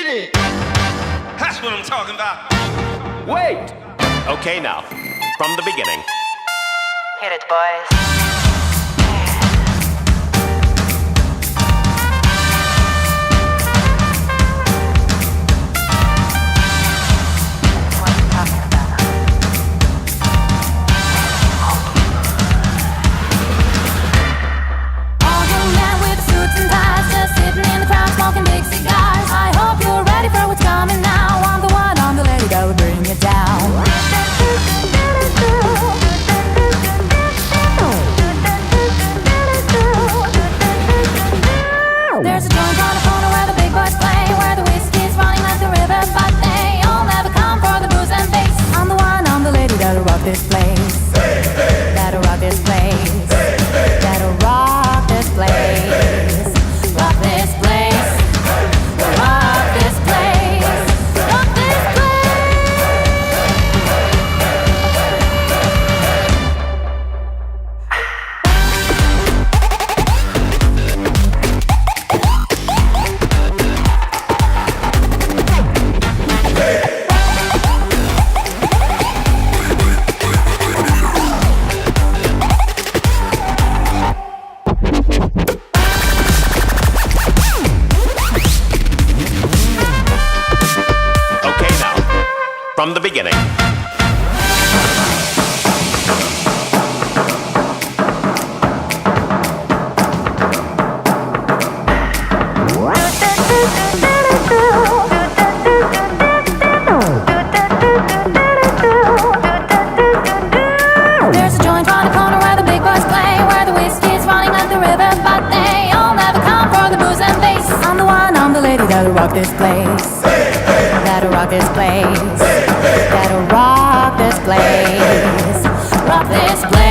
it. That's what I'm talking about. Wait. Okay, now, from the beginning. Hit it, boys. Smoking big cigars. I hope you're ready for what's coming now. I'm the one, I'm the lady that will bring you down. There's a joint on the corner where the big boys play, where the whiskey's running like the river, but they all never come for the booze and bass. I'm the one, I'm the lady that'll rock this place. That'll rock this place. That'll rock this place. Rock this place. Rock this place. Rock this From the beginning. There's a joint on the corner where the big boys play, where the whiskey's running like the river, but they all never come for the booze and bass. I'm the one, I'm the lady that'll rock this place. That'll rock this place. That'll rock this place. Rock this place.